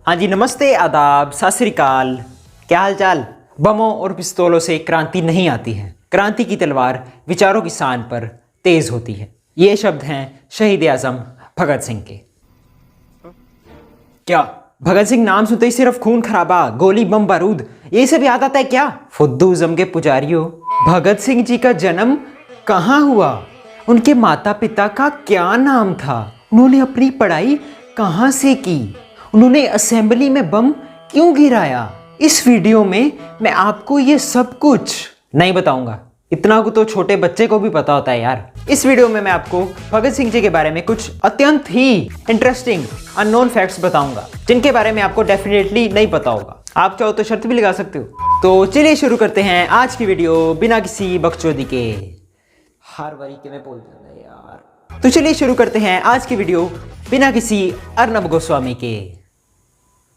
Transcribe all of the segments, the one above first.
हाँ जी, नमस्ते, आदाब, सत श्री अकाल। क्या हाल चाल। बमों और पिस्तौलों से क्रांति नहीं आती है, क्रांति की तलवार विचारों की शान पर तेज होती है। ये शब्द हैं शहीद आजम भगत सिंह के। क्या भगत सिंह नाम सुनते ही सिर्फ खून खराबा, गोली, बम, बारूद यही सब याद आता है क्या? फुद्दूज़म के पुजारियों, भगत सिंह जी का जन्म कहाँ हुआ? उनके माता पिता का क्या नाम था? उन्होंने अपनी पढ़ाई कहाँ से की? उन्होंने असेंबली में बम क्यों गिराया? इस वीडियो में मैं आपको ये सब कुछ नहीं बताऊंगा। इतना को तो छोटे बच्चे को भी पता होता है यार। इस वीडियो में मैं आपको भगत सिंह जी के बारे में कुछ अत्यंत ही इंटरेस्टिंग अननोन फैक्ट्स बताऊंगा, जिनके बारे में आपको डेफिनेटली नहीं पता होगा। आप चाहो तो शर्त भी लगा सकते हो। तो चलिए शुरू करते हैं आज की वीडियो बिना किसी बकचोदी के। हर बारी के मैं बोल देता यार। तो चलिए शुरू करते हैं आज की वीडियो बिना किसी अर्नब गोस्वामी के।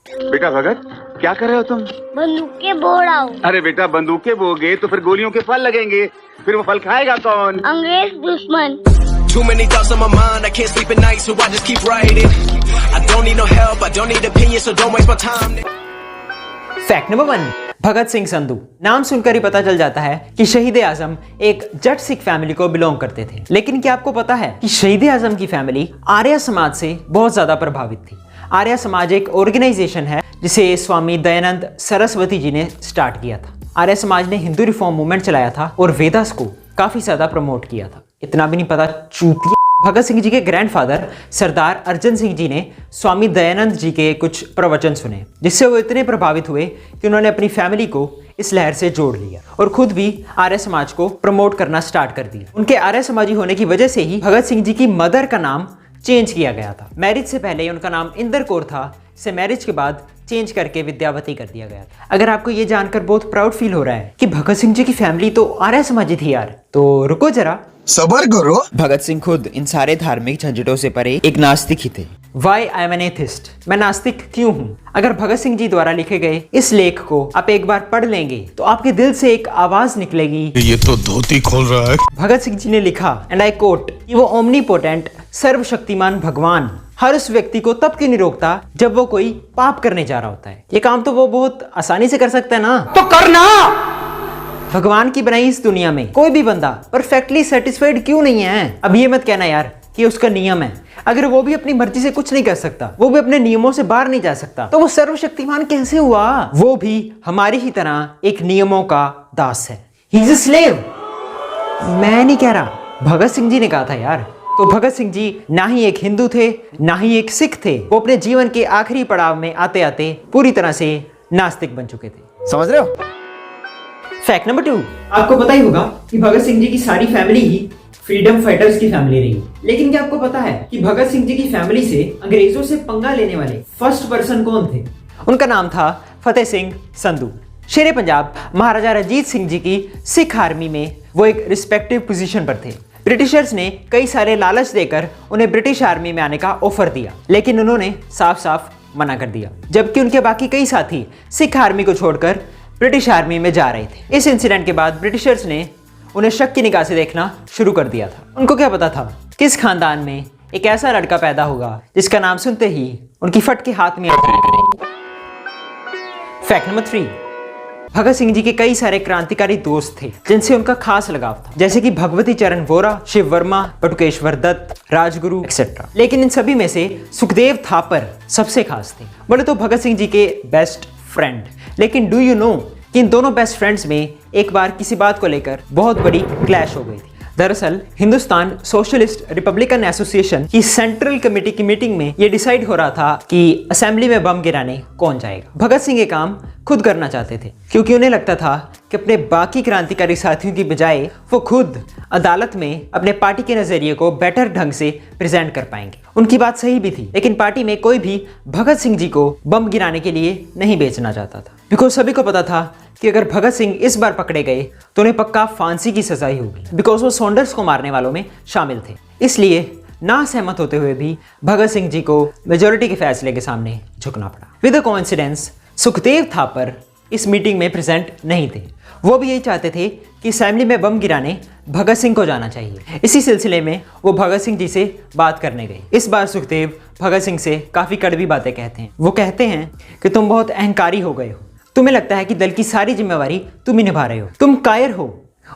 बेटा भगत, क्या कर रहे हो तुम? बंदूकें बो रहा हूँ। अरे बेटा, बंदूकें बोगे तो फिर गोलियों के फल लगेंगे, फिर वो फल खाएगा कौन? अंग्रेज दुश्मन। Too many thoughts on my mind, I can't sleep at night, so I just keep writing. I don't need no help, I don't need opinions, so don't waste my time. Fact number 1, Bhagat Singh Sandhu. नाम सुनकर ही पता चल जाता है कि शहीद आजम एक जट Sikh family को बिलोंग करते थे। लेकिन क्या आपको पता है कि शहीद आजम की फैमिली आर्य समाज से बहुत ज्यादा प्रभावित थी। आर्य समाज एक ऑर्गेनाइजेशन है जिसे स्वामी दयानंद सरस्वती जी ने स्टार्ट किया था। आर्य समाज ने हिंदू रिफॉर्म मूवमेंट चलाया था और वेदास को काफी ज्यादा प्रमोट किया था। इतना भी नहीं पता चूतिया। भगत सिंह जी के ग्रैंडफादर सरदार अर्जन सिंह जी ने स्वामी दयानंद जी के कुछ प्रवचन सुने, जिससे वो इतने प्रभावित हुए कि उन्होंने अपनी फैमिली को इस लहर से जोड़ लिया और खुद भी आर्य समाज को प्रमोट करना स्टार्ट कर दिया। उनके आर्य समाजी होने की वजह से ही भगत सिंह जी की मदर का नाम चेंज किया गया था। मैरिज से पहले उनका नाम इंदर कौर था, इसे मैरिज के बाद चेंज करके विद्यावती कर दिया गया था। अगर आपको ये जानकर बहुत प्राउड फील हो रहा है कि भगत सिंह जी की फैमिली तो आर्य समाजी थी यार, तो रुको जरा, सबर करो। भगत सिंह खुद इन सारे धार्मिक झंझटों से परे एक नास्तिक ही थे। Why I am an atheist, मैं नास्तिक क्यों हूँ? अगर भगत सिंह जी द्वारा लिखे गए इस लेख को आप एक बार पढ़ लेंगे तो आपके दिल से एक आवाज निकलेगी, ये तो धोती खोल रहा है। भगत सिंह जी ने लिखा, एंड आई कोट, कि वो ओमनीपोटेंट सर्वशक्तिमान भगवान हर उस व्यक्ति को तब क्यों नहीं रोकता जब वो कोई पाप करने जा रहा होता है। ये काम तो वो बहुत आसानी से कर सकता है ना, तो करना। भगवान की बनाई इस दुनिया में कोई भी बंदा परफेक्टली सेटिस्फाइड क्यों नहीं है? अब ये मत कहना यार कि उसका नियम है। अगर वो भी अपनी मर्जी से कुछ नहीं कर सकता, वो भी अपने नियमों से बाहर नहीं जा सकता, तो वो सर्वशक्तिमान कैसे हुआ? वो भी हमारी ही तरह एक नियमों का दास है। He is a slave. मैं नहीं कह रहा, भगत सिंह जी ने कहा था यार। तो भगत सिंह जी ना ही एक हिंदू थे ना ही एक सिख थे। वो अपने जीवन के आखिरी पड़ाव में आते आते पूरी तरह से नास्तिक बन चुके थे। समझ रहे हो? फैक्ट नंबर 2, आपको पता ही होगा कि भगत सिंह जी की सारी फैमिली ही फ्रीडम फाइटर्स की फैमिली रही। लेकिन क्या आपको पता है कि भगत सिंह जी की फैमिली से अंग्रेजों से पंगा लेने वाले फर्स्ट पर्सन कौन थे? उनका नाम था फतेह सिंह संधू। शेरे पंजाब महाराजा रंजीत सिंह जी की सिख आर्मी में वो एक रिस्पेक्टिव पोजीशन पर थे। ब्रिटिशर्स ने कई सारे लालच देकर उन्हें ब्रिटिश आर्मी में आने का ऑफर दिया, लेकिन उन्होंने साफ साफ मना कर दिया, जबकि उनके बाकी कई साथी सिख आर्मी को छोड़कर ब्रिटिश आर्मी में जा रहे थे। इस इंसिडेंट के बाद ब्रिटिशर्स ने उन्हें शक की निगाह से देखना शुरू कर दिया था। उनको क्या पता था किस खानदान में एक ऐसा लड़का पैदा होगा जिसका नाम सुनते ही उनकी फट के हाथ में आ जाया करे। फैक्ट नंबर 3, भगत सिंह जी के कई सारे क्रांतिकारी दोस्त थे जिनसे उनका खास लगाव था, जैसे कि भगवती चरण वोरा, शिव वर्मा, बटुकेश्वर दत्त, राजगुरु एक्सेट्रा। लेकिन इन सभी में से सुखदेव थापर सबसे खास थे। बोले तो भगत सिंह जी के बेस्ट फ्रेंड। लेकिन डू यू नो कि इन दोनों बेस्ट फ्रेंड्स में एक बार किसी बात को लेकर बहुत बड़ी क्लैश हो गई थी। दरअसल हिंदुस्तान सोशलिस्ट रिपब्लिकन एसोसिएशन की सेंट्रल कमेटी की मीटिंग में यह डिसाइड हो रहा था कि असेंबली में बम गिराने कौन जाएगा। भगत सिंह ये काम खुद करना चाहते थे क्योंकि उन्हें लगता था कि अपने बाकी क्रांतिकारी साथियों की बजाय वो खुद अदालत में अपने पार्टी के नजरिए को बेटर ढंग से प्रेजेंट कर पाएंगे। उनकी बात सही भी थी, लेकिन पार्टी में कोई भी भगत सिंह जी को बम गिराने के लिए नहीं बेचना चाहता था, बिकॉज सभी को पता था कि अगर भगत सिंह इस बार पकड़े गए तो उन्हें पक्का फांसी की सजा ही होगी, बिकॉज वो सॉन्डर्स को मारने वालों में शामिल थे। इसलिए ना सहमत होते हुए भी भगत सिंह जी को मेजोरिटी के फैसले के सामने झुकना पड़ा। With a coincidence, Sukhdev Thapar इस मीटिंग में प्रेजेंट नहीं थे। वो भी यही चाहते थे कि असेंबली में बम गिराने भगत सिंह को जाना चाहिए। इसी सिलसिले में वो भगत सिंह जी से बात करने गए। इस बार सुखदेव भगत सिंह से काफ़ी कड़वी बातें कहते हैं। वो कहते हैं कि तुम बहुत अहंकारी हो गए हो, तुम्हें लगता है कि दल की सारी जिम्मेवारी तुम ही निभा रहे हो, तुम कायर हो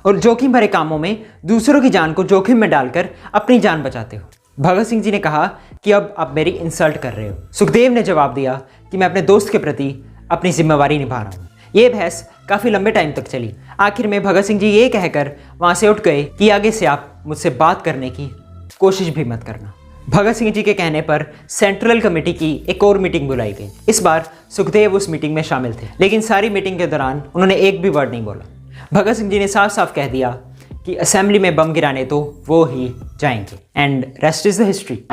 और जोखिम भरे कामों में दूसरों की जान को जोखिम में डालकर अपनी जान बचाते हो। भगत सिंह जी ने कहा कि अब आप मेरी इंसल्ट कर रहे हो। सुखदेव ने जवाब दिया कि मैं अपने दोस्त के प्रति अपनी जिम्मेवारी निभा रहा हूँ। ये बहस काफ़ी लंबे टाइम तक चली। आखिर में भगत सिंह जी ये कहकर वहाँ से उठ गए कि आगे से आप मुझसे बात करने की कोशिश भी मत करना। भगत सिंह जी के कहने पर सेंट्रल कमेटी की एक और मीटिंग बुलाई गई। इस बार सुखदेव उस मीटिंग में शामिल थे, लेकिन सारी मीटिंग के दौरान उन्होंने एक भी वर्ड नहीं बोला। भगत सिंह जी ने साफ साफ कह दिया कि असेंबली में बम गिराने तो वो ही जाएंगे, and rest is the history.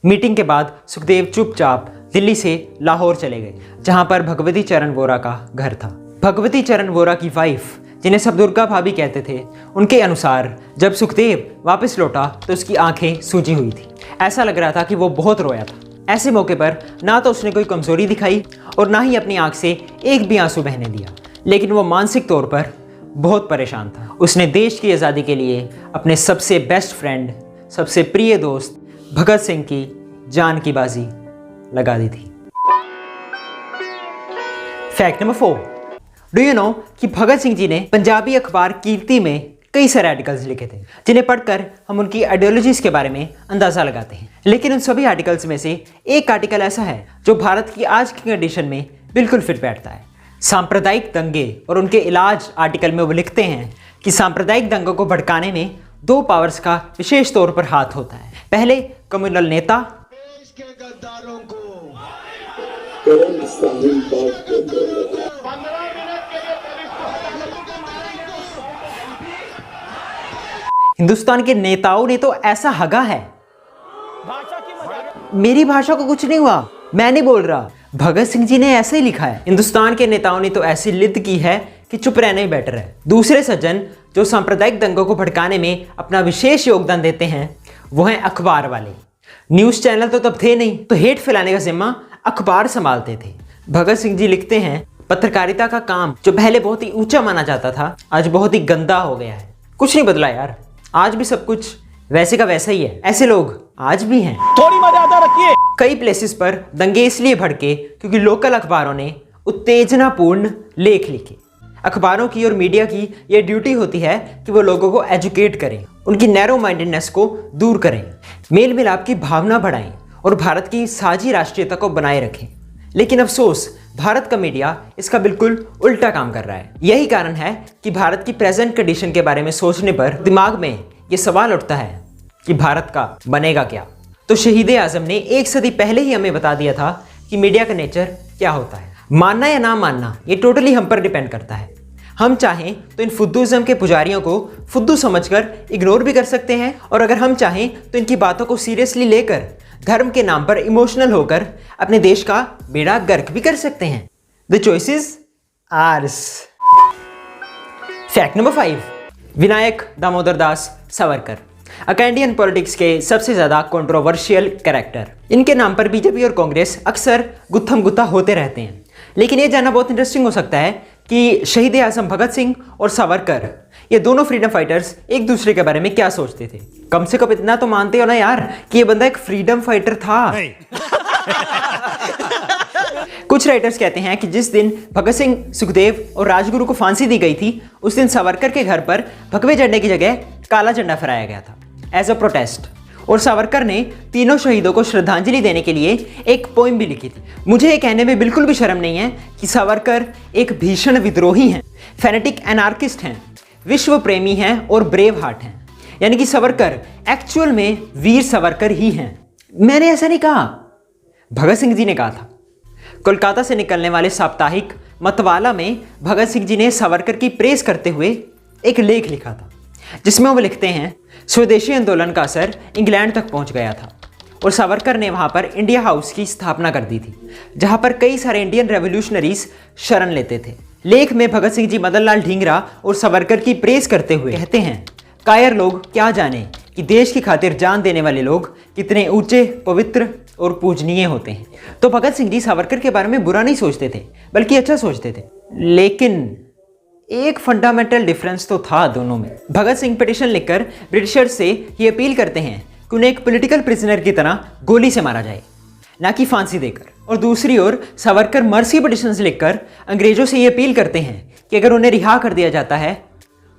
Meeting के बाद सुखदेव चुपचाप दिल्ली से लाहौर चले गए, जहां पर भगवती चरण वोरा का घर था। भगवती चरण वोरा की वाइफ, जिन्हें सब दुर्गा भाभी कहते थे, उनके अनुसार जब सुखदेव वापस लौटा तो उसकी आंखें सूजी हुई थी। ऐसा लग रहा था कि वो बहुत रोया था। ऐसे मौके पर ना तो उसने कोई कमजोरी दिखाई और ना ही अपनी आंख से एक भी आंसू बहने दिया, लेकिन वो मानसिक तौर पर बहुत परेशान था। उसने देश की आज़ादी के लिए अपने सबसे बेस्ट फ्रेंड, सबसे प्रिय दोस्त भगत सिंह की जान की बाजी लगा दी थी। Fact number 4, do you know कि भगत सिंह जी ने पंजाबी अखबार कीर्ति में कई सारे आर्टिकल्स लिखे थे, जिन्हें पढ़कर हम उनकी आइडियोलॉजीज के बारे में अंदाजा लगाते हैं। लेकिन उन सभी आर्टिकल्स में से एक आर्टिकल ऐसा है जो भारत की आज की कंडीशन में बिल्कुल फिट बैठता है। सांप्रदायिक दंगे और उनके इलाज आर्टिकल में वो लिखते हैं कि सांप्रदायिक दंगों को भड़काने में दो पावर्स का विशेष तौर पर हाथ होता है। पहले कम्युनल नेता हिंदुस्तान के नेताओं ने तो ऐसा हगा है। मेरी भाषा को कुछ नहीं हुआ, मैं नहीं बोल रहा, भगत सिंह जी ने ऐसे ही लिखा है। हिंदुस्तान के नेताओं ने तो ऐसी लिद की है कि चुप रहना ही बेटर है। दूसरे सज्जन जो सांप्रदायिक दंगों को भड़काने में अपना विशेष योगदान देते हैं वो हैं अखबार वाले। न्यूज़ चैनल तो तब थे नहीं, तो हेट फैलाने का जिम्मा अखबार संभालते थे। भगत सिंह जी लिखते हैं, पत्रकारिता का काम जो पहले बहुत ही ऊंचा माना जाता था आज बहुत ही गंदा हो गया है। कुछ नहीं बदला यार, आज भी सब कुछ वैसे का वैसा ही है। ऐसे लोग आज भी हैं। थोड़ी मर्यादा रखिए। कई प्लेसेस पर दंगे इसलिए भड़के क्योंकि लोकल अखबारों ने उत्तेजनापूर्ण लेख लिखे। अखबारों की और मीडिया की यह ड्यूटी होती है कि वो लोगों को एजुकेट करें, उनकी नैरो माइंडेडनेस को दूर करें, मेल मिलाप की भावना बढ़ाएं और भारत की साझी राष्ट्रीयता को बनाए रखें। लेकिन अफसोस भारत का मीडिया इसका बिल्कुल उल्टा काम कर रहा है। यही कारण है कि भारत की प्रेजेंट कंडीशन के बारे में सोचने पर दिमाग में ये सवाल उठता है कि भारत का बनेगा क्या। तो शहीद आजम ने एक सदी पहले ही हमें बता दिया था कि मीडिया का नेचर क्या होता है। मानना या ना मानना ये टोटली हम पर डिपेंड करता है। हम चाहें तो इन फुद्दूज़म के पुजारियों को फुद्दू समझकर इग्नोर भी कर सकते हैं, और अगर हम चाहें तो इनकी बातों को सीरियसली लेकर धर्म के नाम पर इमोशनल होकर अपने देश का बेड़ा गर्क भी कर सकते हैं। The choice is hours. Fact number 5, Vinayak Damodar Das Savarkar, Indian politics के सबसे ज्यादा कंट्रोवर्शियल कैरेक्टर। इनके नाम पर बीजेपी और कांग्रेस अक्सर गुत्थम गुत्था होते रहते हैं। लेकिन यह जानना बहुत इंटरेस्टिंग हो सकता है कि शहीद आजम भगत सिंह और सावरकर ये दोनों फ्रीडम फाइटर्स एक दूसरे के बारे में क्या सोचते थे। कम से कम इतना तो मानते हो ना यार कि ये बंदा एक फ्रीडम फाइटर था। कुछ राइटर्स कहते हैं कि जिस दिन भगत सिंह, सुखदेव और राजगुरु को फांसी दी गई थी उस दिन सावरकर के घर पर भगवे झंडे की जगह काला झंडा फहराया गया था एज अ प्रोटेस्ट, और सावरकर ने तीनों शहीदों को श्रद्धांजलि देने के लिए एक पोएम भी लिखी थी। मुझे ये कहने में बिल्कुल भी शर्म नहीं है कि सावरकर एक भीषण विद्रोही हैं, फेनेटिक एनार्किस्ट हैं, विश्व प्रेमी हैं और ब्रेव हार्ट हैं। यानी कि सावरकर एक्चुअल में वीर सावरकर ही हैं। मैंने ऐसा नहीं कहा, भगत सिंह जी ने कहा था। कोलकाता से निकलने वाले साप्ताहिक मतवाला में भगत सिंह जी ने सावरकर की प्रेस करते हुए एक लेख लिखा था, जिसमें वो लिखते हैं, स्वदेशी आंदोलन का असर इंग्लैंड तक पहुंच गया था और सावरकर ने वहां पर इंडिया हाउस की स्थापना कर दी थी, जहां पर कई सारे इंडियन रेवोल्यूशनरीज शरण लेते थे। लेख में भगत सिंह जी मदन लाल ढींगरा और सावरकर की प्रेस करते हुए कहते हैं, कायर लोग क्या जाने कि देश की खातिर जान देने वाले लोग कितने ऊंचे, पवित्र और पूजनीय होते हैं। तो भगत सिंह जी सावरकर के बारे में बुरा नहीं सोचते थे, बल्कि अच्छा सोचते थे। लेकिन एक फंडामेंटल डिफरेंस तो था दोनों में। भगत सिंह पिटीशन लिखकर ब्रिटिशर्स से ये अपील करते हैं कि उन्हें एक पॉलिटिकल प्रिजनर की तरह गोली से मारा जाए, ना कि फांसी देकर। और दूसरी ओर सावरकर मर्सी पिटीशंस लिखकर अंग्रेजों से ये अपील करते हैं कि अगर उन्हें रिहा कर दिया जाता है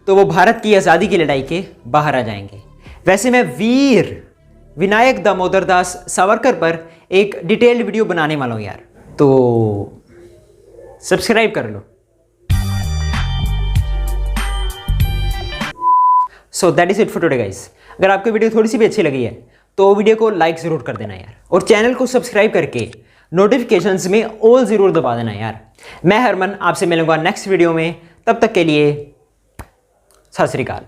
तो वो भारत की आज़ादी की लड़ाई के बाहर आ जाएंगे। वैसे मैं वीर विनायक दामोदर दास सावरकर पर एक डिटेल्ड वीडियो बनाने वाला हूँ यार, तो सब्सक्राइब कर लो। So that is it for today guys. अगर आपको वीडियो थोड़ी सी भी अच्छी लगी है तो वीडियो को लाइक ज़रूर कर देना यार, और चैनल को सब्सक्राइब करके नोटिफिकेशंस में ऑल ज़रूर दबा देना यार। मैं हरमन आपसे मिलूंगा नेक्स्ट वीडियो में, तब तक के लिए सत श्री अकाल।